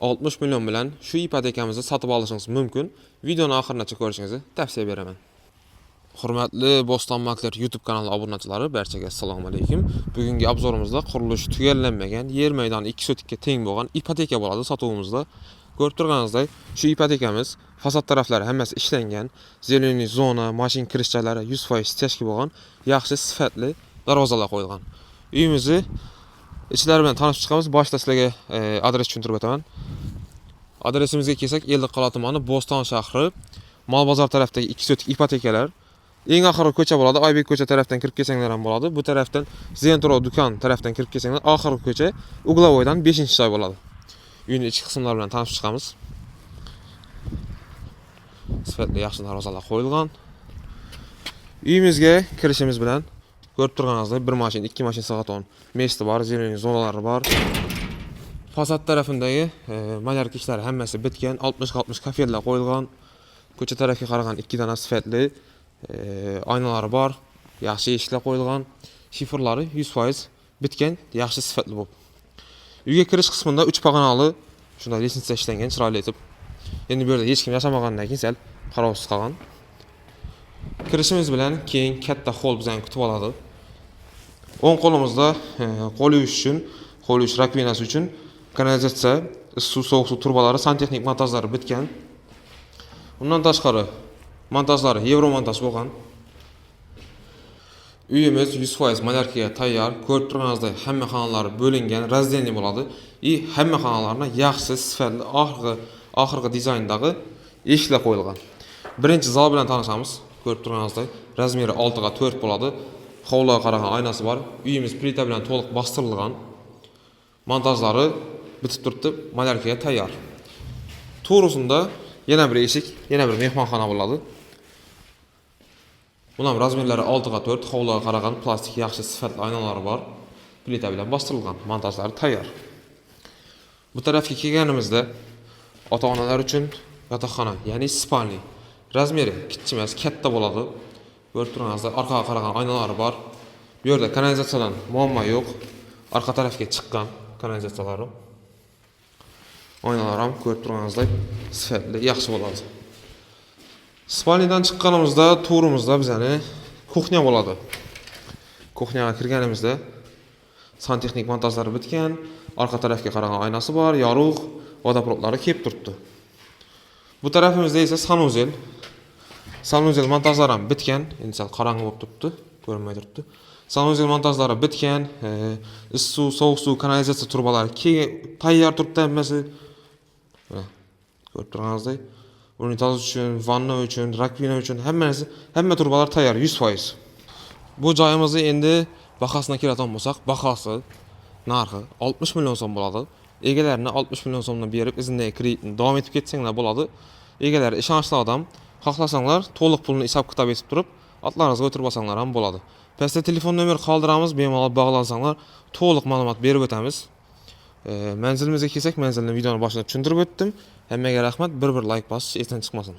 60 milyon bilan şu ipotekamizni sotib olishingiz mumkin. Videoni oxirigacha ko'rishingizni tavsiya beraman. Hurmatli Bo'ston Makler YouTube kanali obunachilari, barchaga assalomu alaykum. Bugungi obzorimizda qurilishi tugallanmagan yer maydoni 2 sotikka teng bo'lgan ipoteka bo'ladi sotuvimizda. Ko'rib turganingizdek, shu ipotekamiz fasad taraflari hammasi ishlangan, zeleniy zona, mashin kirishchalari 100% stechka bo'lgan, yaxshi sifatli darvozalar qo'yilgan. Uyimizni ichlari bilan tanishib chiqamiz. Boshda sizlarga adres tushuntirib o'taman. Adresimizga kelsak, Ellikqal'a tumani, Bo'ston shahri, Mol bozor tarafdagi 2 sotik ipotekalar. Eng oxirgi ko'cha bo'ladi. Oybek ko'cha tarafdan kirib kelsanglar ham bo'ladi. Bu tarafdan Zentro do'kon tarafdan kirib kelsanglar, oxirgi ko'cha Uglovoydan 5-joy bo'ladi. Uyning ichki qismlari bilan tanishib chiqamiz. Sifatli yaxshi darvozalar qo'yilgan. Uyimizga kirishimiz bilan ko'rib turganingizdek, 1 mashin, 2 mashin sig'aton mesti bor, zeleniy zonalari bor. Fasad tarafındagi malyarka ishlari hammasi bitgan, 60-60 kafellar qo'yilgan. Ko'cha tarafga qaragan 2 dona sifatli aynalari bor, yaxshi eshiklar qo'yilgan. Shifrlari 100% bitgan, yaxshi sifatli bo'lib. Uyga kirish qismida 3 pog'onali shunday lestnitsa ishlangan, chiroyli etib. Endi bu yerda hech kim yashamagandan keyin sal qarovsiz qolgan. Kirishimiz bilan keng katta hol bizani kutib oladi. O'ng qo'limizda qo'l yuvish uchun, qo'l yuvish rakvinasi uchun kanalizatsiya, suv, sovuq suv turbalari, santexnik montajlari bitgan. Undan tashqari montajlari Yevro montaj bo'lgan. Uyimiz 100% malyarkaga tayyor. Ko'rib turganingizdek, hamma xonalari bo'lingan, razdelniy bo'ladi. Hamma xonalarga yaxshi sifatli oxirgi dizayndagi eshiklar qo'yilgan. Birinchi zal bilan tanishamiz. Ko'rib turganingizdek, razmeri 6 ga 4 bo'ladi. Hovliga qaragan oynasi bor. Uyimiz plita bilan to'liq bostirilgan. Montajlari bitib turibdi, malyarkaga tayyor. To'g'risida yana bir eshik, yana bir mehmonxona bo'ladi. Bunun razmerlari 6 ga 4, hovliga qaragan plastik yaxshi sifatli oynalari bor. Plita bilan bostirilgan, montajlari tayyor. Bu tarafga kelganimizda ota-onalar uchun yotoqxona, ya'ni spalni. Razmeri kichik emas, katta bo'ladi. Ko'rib turganingizdek, orqaga qaragan oynalari bor. Bu yerda kanalizatsiyadan muammo yo'q. Arqa tarafga chiqqan kanalizatsiyalari. Oynalar ham ko'rib turganingizdek sifatli, yaxshi bo'ladi. Spalnidan chiqqanimizda to'g'rimizda bizani kuxnya bo'ladi. Kuxnyaga kirganimizda santexnik montajlari bitgan, orqa tarafga qaragan oynasi bor, yorug', vodoprovodlari kelib turibdi. Bu tarafimizda esa sanuzel. Sanuzel montajlari ham bitgan, endi sal qorong'i bo'lib turibdi, ko'rinmay turibdi. Sanuzel montajlari bitgan, issiq, sovuq suv, kanalizatsiya turbalari tayyor turibdi hammasi. Ko'rib turganingizdek, unitaz uchun, vanna uchun, rakvina uchun hamma turbalar tayyor 100%. Bu joyimizni endi bahosini keladigan bo'lsak, bahosi narxi 60 million so'm bo'ladi. Egalarni 60 million so'mdan berib, izindagi kreditni davom etib ketsanglar bo'ladi. Egalar ishonchli odam, xohlasanglar to'liq pulni hisob-kitob etib turib, otlaringizga o'tirib olsanglar ham bo'ladi. Pastda telefon nomer qoldiramiz, bemalol bog'lansanglar, to'liq ma'lumot berib o'tamiz. Manzilimizga kelsak, manzilni videoni boshida tushuntirib o'tdim. Hammaga rahmat, bir like bosish esdan chiqmasin.